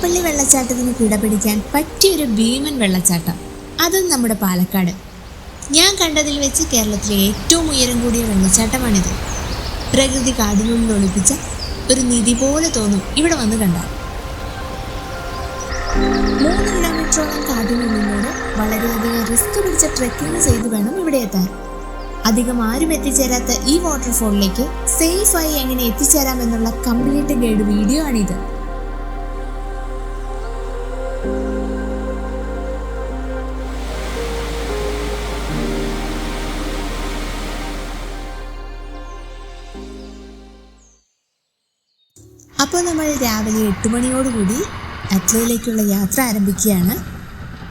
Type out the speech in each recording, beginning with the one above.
അതിരപ്പള്ളി വെള്ളച്ചാട്ടത്തിന് കിടപിടിക്കാൻ പറ്റിയൊരു ഭീമൻ വെള്ളച്ചാട്ടം, അതും നമ്മുടെ പാലക്കാട്. ഞാൻ കണ്ടതിൽ വെച്ച് കേരളത്തിലെ ഏറ്റവും ഉയരം കൂടിയ വെള്ളച്ചാട്ടമാണിത്. പ്രകൃതി കാടിനുള്ളിൽ ഒളിപ്പിച്ച ഒരു നിധി പോലെ തോന്നും ഇവിടെ വന്ന് കണ്ടാൽ. 3 കിലോമീറ്ററോളം കാടിനുള്ളിലൂടെ വളരെയധികം റിസ്ക് പിടിച്ച ട്രെക്കിംഗ് ചെയ്ത് വേണം ഇവിടെ എത്താൻ. അധികം ആരും എത്തിച്ചേരാത്ത ഈ വാട്ടർഫോളിലേക്ക് സേഫായി എങ്ങനെ എത്തിച്ചേരാമെന്നുള്ള കംപ്ലീറ്റ് ഗൈഡ് വീഡിയോ ആണിത്. അപ്പോൾ നമ്മൾ രാവിലെ 8 മണിയോടുകൂടി അറ്റ്ലയിലേക്കുള്ള യാത്ര ആരംഭിക്കുകയാണ്.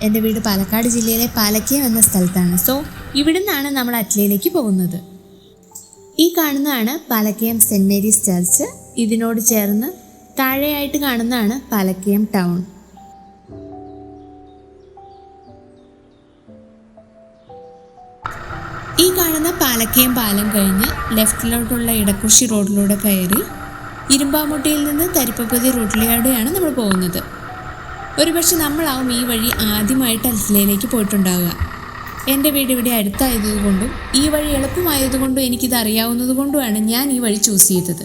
എൻ്റെ വീട് പാലക്കാട് ജില്ലയിലെ പാലക്കയം എന്ന സ്ഥലത്താണ്. സോ ഇവിടെ നിന്നാണ് നമ്മൾ അറ്റ്ലയിലേക്ക് പോകുന്നത്. ഈ കാണുന്നതാണ് പാലക്കയം സെൻറ്റ് മേരീസ് ചർച്ച്. ഇതിനോട് ചേർന്ന് താഴെയായിട്ട് കാണുന്നതാണ് പാലക്കയം ടൗൺ. ഈ കാണുന്ന പാലക്കയം പാലം കഴിഞ്ഞ് ലെഫ്റ്റിലോട്ടുള്ള ഇടക്കുറിശി റോഡിലൂടെ കയറി ഇരുമ്പാമുട്ടിയിൽ നിന്ന് തരിപ്പപ്പതി റൂട്ടിലൂടെയാണ് നമ്മൾ പോകുന്നത്. ഒരുപക്ഷെ നമ്മളാവും ഈ വഴി ആദ്യമായിട്ട് അറ്റ്ലയിലേക്ക് പോയിട്ടുണ്ടാവുക. എൻ്റെ വീട് ഇവിടെ അടുത്തായതുകൊണ്ടും ഈ വഴി എളുപ്പമായതുകൊണ്ടും എനിക്കിത് അറിയാവുന്നത് കൊണ്ടുമാണ് ഞാൻ ഈ വഴി ചൂസ് ചെയ്തത്.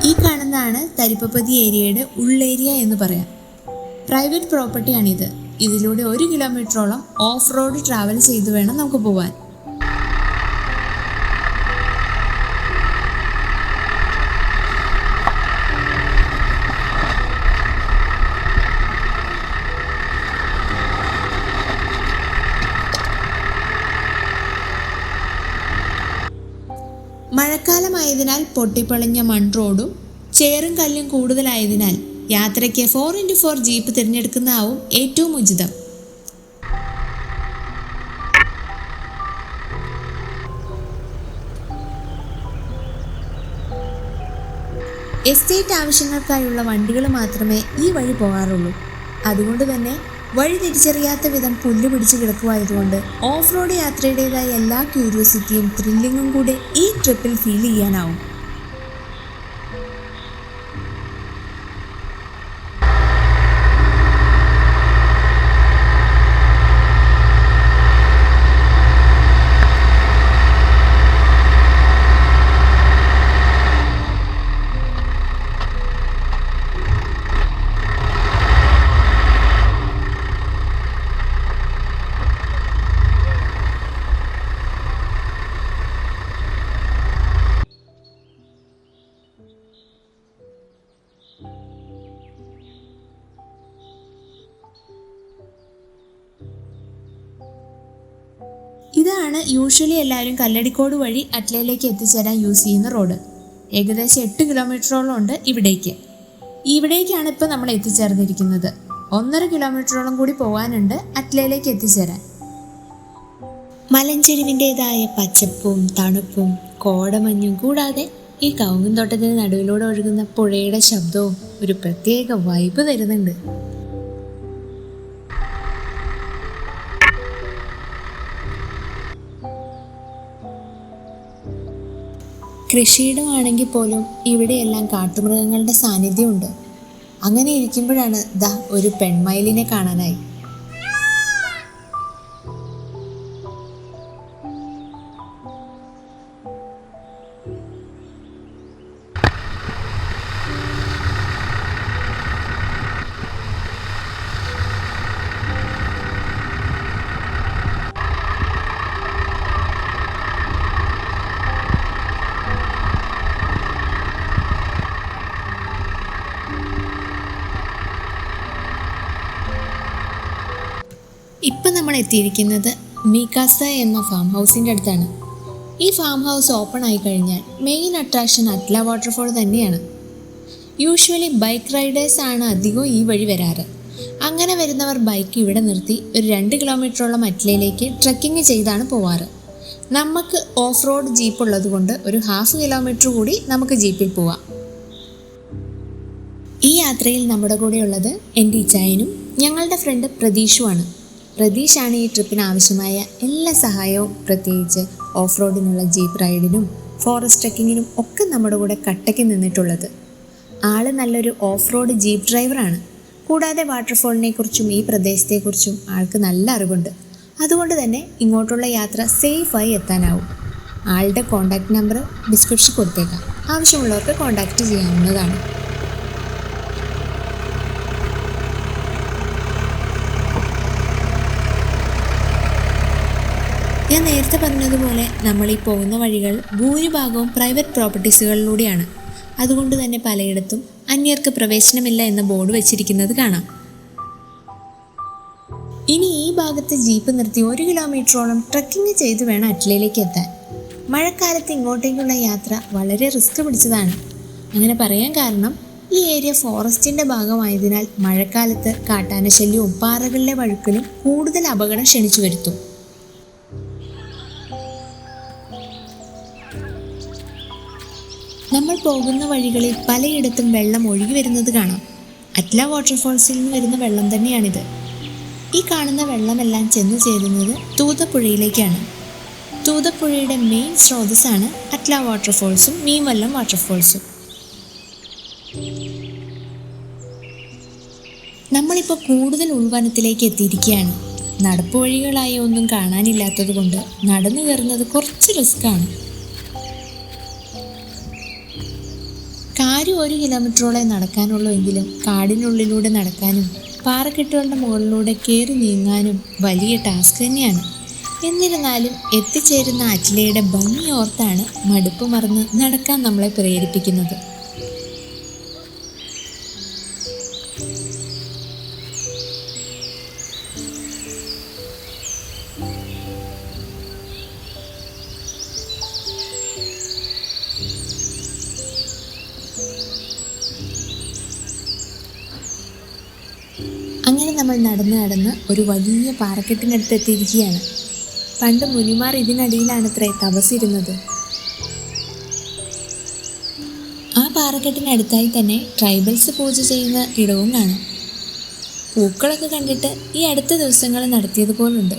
ഈ കാണുന്നതാണ് തരിപ്പപ്പതി ഏരിയയുടെ ഉള്ളേരിയ എന്ന് പറയാം. പ്രൈവറ്റ് പ്രോപ്പർട്ടിയാണിത്. ഇതിലൂടെ 1 കിലോമീറ്ററോളം ഓഫ് റോഡ് ട്രാവൽ ചെയ്തു വേണം നമുക്ക് പോകാൻ. മഴക്കാലമായതിനാൽ പൊട്ടിപ്പൊളിഞ്ഞ മൺറോഡും ചേറും കല്ലും കൂടുതലായതിനാൽ യാത്രയ്ക്ക് 4x4 ജീപ്പ് തിരഞ്ഞെടുക്കുന്നതാവും ഏറ്റവും ഉചിതം. എസ്റ്റേറ്റ് ആവശ്യങ്ങൾക്കായുള്ള വണ്ടികൾ മാത്രമേ ഈ വഴി പോകാറുള്ളൂ. അതുകൊണ്ട് തന്നെ വഴി തിരിച്ചറിയാത്ത വിധം പുല്ല് പിടിച്ച് കിടക്കുവായതുകൊണ്ട് ഓഫ് റോഡ് യാത്രയുടേതായ എല്ലാ ക്യൂരിയോസിറ്റിയും ത്രില്ലിങ്ങും കൂടെ ഈ ട്രിപ്പിൽ ഫീൽ ചെയ്യാനാവും. ഇതാണ് യൂഷ്വലി എല്ലാവരും കല്ലടിക്കോട് വഴി അറ്റ്ലയിലേക്ക് എത്തിച്ചേരാൻ യൂസ് ചെയ്യുന്ന റോഡ്. ഏകദേശം 8 കിലോമീറ്ററോളം ഉണ്ട് ഇവിടേക്ക്. ഇവിടേക്കാണ് ഇപ്പോൾ നമ്മൾ എത്തിച്ചേർന്നിരിക്കുന്നത്. 1.5 കിലോമീറ്ററോളം കൂടി പോകാനുണ്ട് അറ്റ്ലയിലേക്ക് എത്തിച്ചേരാൻ. മലഞ്ചെരുവിൻ്റെതായ പച്ചപ്പും തണുപ്പും കോടമഞ്ഞും കൂടാതെ ഈ കവുങ്ങും തോട്ടത്തിന് നടുവിലൂടെ ഒഴുകുന്ന പുഴയുടെ ശബ്ദവും ഒരു പ്രത്യേക വൈബ് തരുന്നുണ്ട്. കൃഷിയിടമാണെങ്കിൽ പോലും ഇവിടെയെല്ലാം കാട്ടുമൃഗങ്ങളുടെ സാന്നിധ്യമുണ്ട്. അങ്ങനെ ഇരിക്കുമ്പോഴാണ് ഒരു പെൺമയിലിനെ കാണാനായി. ഇപ്പം നമ്മൾ എത്തിയിരിക്കുന്നത് മീക്കാസ എന്ന ഫാം ഹൗസിൻ്റെ അടുത്താണ്. ഈ ഫാം ഹൗസ് ഓപ്പൺ ആയി കഴിഞ്ഞാൽ മെയിൻ അട്രാക്ഷൻ അറ്റ്ല വാട്ടർഫോൾ തന്നെയാണ്. യൂഷ്വലി ബൈക്ക് റൈഡേഴ്സ് ആണ് അധികവും ഈ വഴി വരാറ്. അങ്ങനെ വരുന്നവർ ബൈക്ക് ഇവിടെ നിർത്തി ഒരു 2 കിലോമീറ്ററോളം അറ്റ്ലയിലേക്ക് ട്രെക്കിംഗ് ചെയ്താണ് പോവാറ്. നമുക്ക് ഓഫ് റോഡ് ജീപ്പ് ഉള്ളത് കൊണ്ട് ഒരു 1/2 കിലോമീറ്റർ കൂടി നമുക്ക് ജീപ്പിൽ പോവാം. ഈ യാത്രയിൽ നമ്മുടെ കൂടെയുള്ളത് എൻ്റെ ഇച്ചായനും ഞങ്ങളുടെ ഫ്രണ്ട് പ്രതീഷുമാണ്. പ്രതീഷാണ് ഈ ട്രിപ്പിന് ആവശ്യമായ എല്ലാ സഹായവും, പ്രത്യേകിച്ച് ഓഫ് റോഡിനുള്ള ജീപ്പ് റൈഡിനും ഫോറസ്റ്റ് ട്രെക്കിങ്ങിനും ഒക്കെ നമ്മുടെ കൂടെ കട്ടയ്ക്ക് നിന്നിട്ടുള്ളത്. ആള് നല്ലൊരു ഓഫ് റോഡ് ജീപ്പ് ഡ്രൈവറാണ്. കൂടാതെ വാട്ടർഫോളിനെ കുറിച്ചും ഈ പ്രദേശത്തെക്കുറിച്ചും ആൾക്ക് നല്ല അറിവുണ്ട്. അതുകൊണ്ട് തന്നെ ഇങ്ങോട്ടുള്ള യാത്ര സേഫായി എത്താനാവും. ആളുടെ കോൺടാക്റ്റ് നമ്പർ ഡിസ്ക്രിപ്ഷൻ കൊടുത്തേക്കാം. ആവശ്യമുള്ളവർക്ക് കോൺടാക്റ്റ് ചെയ്യാവുന്നതാണ്. ഞാൻ നേരത്തെ പറഞ്ഞതുപോലെ നമ്മൾ ഈ പോകുന്ന വഴികൾ ഭൂരിഭാഗവും പ്രൈവറ്റ് പ്രോപ്പർട്ടീസുകളിലൂടെയാണ്. അതുകൊണ്ട് തന്നെ പലയിടത്തും അന്യർക്ക് പ്രവേശനമില്ല എന്ന ബോർഡ് വെച്ചിരിക്കുന്നത് കാണാം. ഇനി ഈ ഭാഗത്ത് ജീപ്പ് നിർത്തി 1 കിലോമീറ്ററോളം ട്രക്കിംഗ് ചെയ്ത് വേണം അറ്റ്ലയിലേക്ക് എത്താൻ. മഴക്കാലത്ത് ഇങ്ങോട്ടേക്കുള്ള യാത്ര വളരെ റിസ്ക് പിടിച്ചതാണ്. അങ്ങനെ പറയാൻ കാരണം ഈ ഏരിയ ഫോറസ്റ്റിൻ്റെ ഭാഗമായതിനാൽ മഴക്കാലത്ത് കാട്ടാനശല്യവും പാറകളിലെ വഴുക്കലും കൂടുതൽ അപകടം ക്ഷണിച്ചു വരുത്തും. നമ്മൾ പോകുന്ന വഴികളിൽ പലയിടത്തും വെള്ളം ഒഴുകി വരുന്നത് കാണാം. അറ്റ്ല വാട്ടർഫോൾസിൽ നിന്ന് വരുന്ന വെള്ളം തന്നെയാണിത്. ഈ കാണുന്ന വെള്ളമെല്ലാം ചെന്നു ചേരുന്നത് തൂതപ്പുഴയിലേക്കാണ്. തൂതപ്പുഴയുടെ മെയിൻ സ്രോതസ്സാണ് അറ്റ്ല വാട്ടർഫോൾസും മീൻവല്ലം വാട്ടർഫോൾസും. നമ്മളിപ്പോൾ കൂടുതൽ ഉൾവനത്തിലേക്ക് എത്തിയിരിക്കുകയാണ്. നടപ്പ് വഴികളായി ഒന്നും കാണാനില്ലാത്തത് കൊണ്ട് നടന്നു കയറുന്നത് കുറച്ച് റിസ്ക്കാണ്. കാര്യം 1 കിലോമീറ്ററോളം നടക്കാനുള്ളൂ എങ്കിലും കാടിനുള്ളിലൂടെ നടക്കാനും പാറക്കെട്ടുകളുടെ മുകളിലൂടെ കയറി നീങ്ങാനും വലിയ ടാസ്ക് തന്നെയാണ്. എന്നിരുന്നാലും എത്തിച്ചേരുന്ന അറ്റ്ലയുടെ ഭംഗി ഓർത്താണ് മടുപ്പ് മറന്ന് നടക്കാൻ നമ്മളെ പ്രേരിപ്പിക്കുന്നത്. അങ്ങനെ നമ്മൾ നടന്ന് ഒരു വലിയ പാറക്കെട്ടിനടുത്ത് എത്തിയിരിക്കുകയാണ്. പണ്ട് മുനിമാർ ഇതിനടിയിലാണത്രേ തപസ്സിരുന്നത്. ആ പാറക്കെട്ടിനടുത്തായി തന്നെ ട്രൈബൽസ് പൂജ ചെയ്യുന്ന ഇടവും കാണാം. പൂക്കളൊക്കെ കണ്ടിട്ട് ഈ അടുത്ത ദിവസങ്ങൾ നടത്തിയതുപോലുണ്ട്.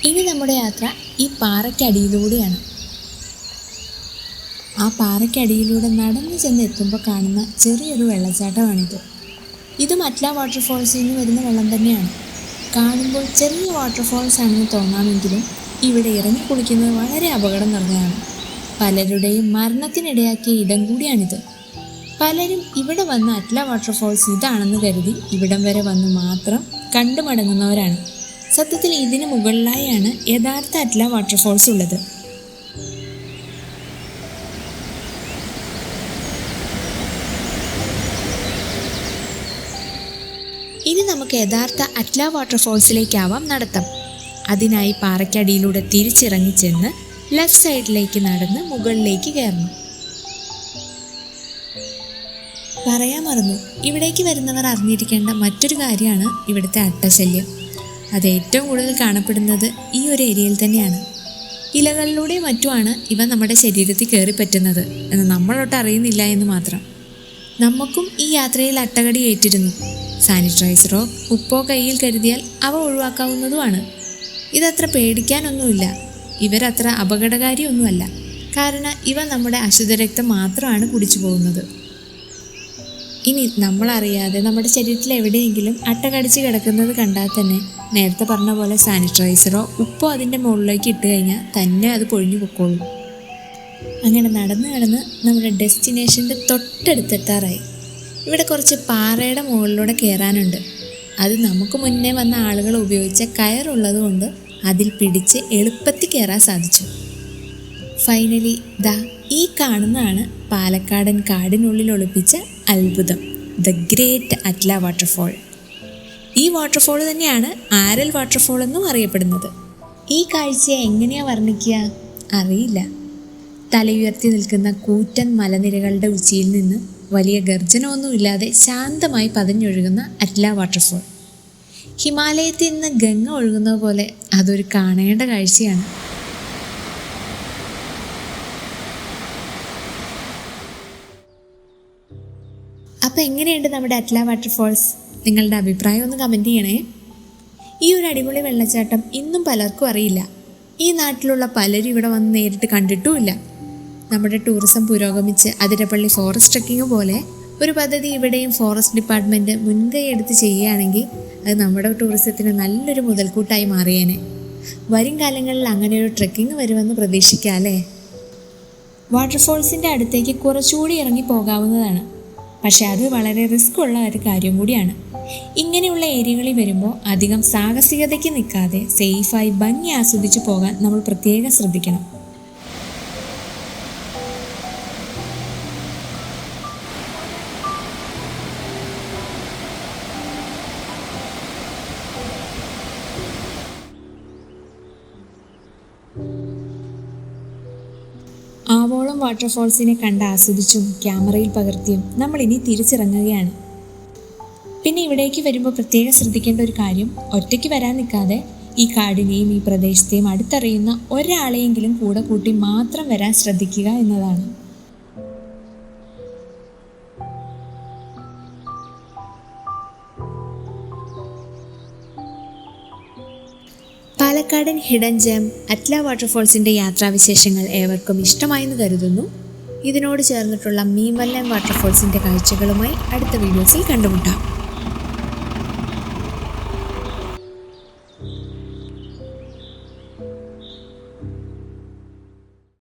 ഇനി നമ്മുടെ യാത്ര ഈ പാറയ്ക്കടിയിലൂടെയാണ്. ആ പാറയ്ക്കടിയിലൂടെ നടന്നു ചെന്ന് എത്തുമ്പോൾ കാണുന്ന ചെറിയൊരു വെള്ളച്ചാട്ടമാണിത്. ഇതും അറ്റ്ല വാട്ടർഫോൾസിൽ നിന്ന് വരുന്ന വെള്ളം തന്നെയാണ്. കാണുമ്പോൾ ചെറിയ വാട്ടർഫോൾസ് ആണെന്ന് തോന്നാമെങ്കിലും ഇവിടെ ഇറങ്ങി കുളിക്കുന്നത് വളരെ അപകടം നിറഞ്ഞതാണ്. പലരുടെയും മരണത്തിനിടയാക്കിയ ഇടം കൂടിയാണിത്. പലരും ഇവിടെ വന്ന് അറ്റ്ല വാട്ടർഫോൾസ് ഇതാണെന്ന് കരുതി ഇവിടം വരെ വന്ന് മാത്രം കണ്ടു മടങ്ങുന്നവരാണ്. സത്യത്തിൽ ഇതിന് മുകളിലായാണ് യഥാർത്ഥ അറ്റ്ല വാട്ടർഫോൾസ് ഉള്ളത്. ഇനി നമുക്ക് യഥാർത്ഥ അറ്റ്ല വാട്ടർഫോൾസിലേക്കാവാം നടത്തം. അതിനായി പാറയ്ക്കടിയിലൂടെ തിരിച്ചിറങ്ങി ചെന്ന് ലെഫ്റ്റ് സൈഡിലേക്ക് നടന്ന് മുകളിലേക്ക് കയറണം. പറയാൻ മറന്നു, ഇവിടേക്ക് വരുന്നവർ അറിഞ്ഞിരിക്കേണ്ട മറ്റൊരു കാര്യമാണ് ഇവിടുത്തെ അട്ടശല്യം. അത് ഏറ്റവും കൂടുതൽ കാണപ്പെടുന്നത് ഈ ഒരു ഏരിയയിൽ തന്നെയാണ്. ഇലകളിലൂടെ മറ്റുമാണ് ഇവ നമ്മുടെ ശരീരത്തിൽ കയറി പറ്റുന്നത് എന്ന് നമ്മളൊട്ട് അറിയുന്നില്ല എന്ന് മാത്രം. നമുക്കും ഈ യാത്രയിൽ അട്ടകടി ഏറ്റിരുന്നു. സാനിറ്റൈസറോ ഉപ്പോ കയ്യിൽ കരുതിയാൽ അവ ഒഴിവാക്കാവുന്നതുമാണ്. ഇതത്ര പേടിക്കാനൊന്നുമില്ല. ഇവരത്ര അപകടകാരിയൊന്നുമല്ല. കാരണം ഇവ നമ്മുടെ അശുദ്ധരക്തം മാത്രമാണ് കുടിച്ചു പോകുന്നത്. ഇനി നമ്മളറിയാതെ നമ്മുടെ ശരീരത്തിൽ എവിടെയെങ്കിലും അട്ട കടിച്ച് കിടക്കുന്നത് കണ്ടാൽ തന്നെ നേരത്തെ പറഞ്ഞ പോലെ സാനിറ്റൈസറോ ഉപ്പോ അതിൻ്റെ മുകളിലേക്ക് ഇട്ട് കഴിഞ്ഞാൽ തന്നെ അത് പൊഴിഞ്ഞു പൊക്കോളും. അങ്ങനെ നടന്ന് നമ്മുടെ ഡെസ്റ്റിനേഷൻ്റെ തൊട്ടടുത്തെത്താറായി. ഇവിടെ കുറച്ച് പാറയുടെ മുകളിലൂടെ കയറാനുണ്ട്. അത് നമുക്ക് മുന്നേ വന്ന ആളുകൾ ഉപയോഗിച്ച കയറുള്ളത് കൊണ്ട് അതിൽ പിടിച്ച് എളുപ്പത്തിൽ കയറാൻ സാധിച്ചു. ഫൈനലി ഈ കാണുന്നതാണ് പാലക്കാടൻ കാടിനുള്ളിൽ ഒളിപ്പിച്ച അത്ഭുതം, ദ ഗ്രേറ്റ് അറ്റ്ല വാട്ടർഫോൾ. ഈ വാട്ടർഫോൾ തന്നെയാണ് ആരൽ വാട്ടർഫോൾ എന്നും അറിയപ്പെടുന്നത്. ഈ കാഴ്ചയെ എങ്ങനെയാണ് വർണ്ണിക്കുക അറിയില്ല. തലയുയർത്തി നിൽക്കുന്ന കൂറ്റൻ മലനിരകളുടെ ഉച്ചിയിൽ നിന്ന് വലിയ ഗർജനമൊന്നുമില്ലാതെ ശാന്തമായി പതഞ്ഞൊഴുകുന്ന അറ്റ്ല വാട്ടർഫോൾ. ഹിമാലയത്തിൽ നിന്ന് ഗംഗ ഒഴുകുന്നത് പോലെ അതൊരു കാണേണ്ട കാഴ്ചയാണ്. അപ്പോൾ എങ്ങനെയുണ്ട് നമ്മുടെ അറ്റ്ല വാട്ടർഫോൾസ്? നിങ്ങളുടെ അഭിപ്രായം ഒന്ന് കമൻറ്റ് ചെയ്യണേ. ഈ ഒരു അടിപൊളി വെള്ളച്ചാട്ടം ഇന്നും പലർക്കും അറിയില്ല. ഈ നാട്ടിലുള്ള പലരും ഇവിടെ വന്ന് നേരിട്ട് കണ്ടിട്ടുമില്ല. നമ്മുടെ ടൂറിസം പുരോഗമിച്ച് അതിരപ്പള്ളി ഫോറസ്റ്റ് ട്രെക്കിംഗ് പോലെ ഒരു പദ്ധതി ഇവിടെയും ഫോറസ്റ്റ് ഡിപ്പാർട്ട്മെൻറ്റ് മുൻകൈ എടുത്ത് ചെയ്യുകയാണെങ്കിൽ അത് നമ്മുടെ ടൂറിസത്തിന് നല്ലൊരു മുതൽക്കൂട്ടായി മാറിയേനെ. വരും കാലങ്ങളിൽ അങ്ങനെ ഒരു ട്രെക്കിംഗ് വരുമെന്ന് പ്രതീക്ഷിക്കാം അല്ലേ. വാട്ടർഫോൾസിൻ്റെ അടുത്തേക്ക് കുറച്ചുകൂടി ഇറങ്ങി പോകാവുന്നതാണ്. പക്ഷേ അത് വളരെ റിസ്ക് ഉള്ള ഒരു കാര്യം കൂടിയാണ്. ഇങ്ങനെയുള്ള ഏരിയകളിൽ വരുമ്പോൾ അധികം സാഹസികതയ്ക്ക് നിൽക്കാതെ സേഫായി ഭംഗി ആസ്വദിച്ച് പോകാൻ നമ്മൾ പ്രത്യേകം ശ്രദ്ധിക്കണം. ആവോളം വാട്ടർഫോൾസിനെ കണ്ട് ആസ്വദിച്ചും ക്യാമറയിൽ പകർത്തിയും നമ്മളിനി തിരിച്ചിറങ്ങുകയാണ്. പിന്നെ ഇവിടേക്ക് വരുമ്പോൾ പ്രത്യേകം ശ്രദ്ധിക്കേണ്ട ഒരു കാര്യം, ഒറ്റയ്ക്ക് വരാൻ നിൽക്കാതെ ഈ കാടിനെയും ഈ പ്രദേശത്തെയും അടുത്തറിയുന്ന ഒരാളെയെങ്കിലും കൂടെ കൂട്ടി മാത്രം വരാൻ ശ്രദ്ധിക്കുക എന്നതാണ്. പാലക്കാടൻ ഹിഡൻ ജെം അറ്റ്ല വാട്ടർഫോൾസിൻ്റെ യാത്രാവിശേഷങ്ങൾ ഏവർക്കും ഇഷ്ടമായെന്ന് കരുതുന്നു. ഇതിനോട് ചേർന്നിട്ടുള്ള മീൻവല്ലൻ വാട്ടർഫോൾസിൻ്റെ കാഴ്ചകളുമായി അടുത്ത വീഡിയോസിൽ കണ്ടുമുട്ടാം.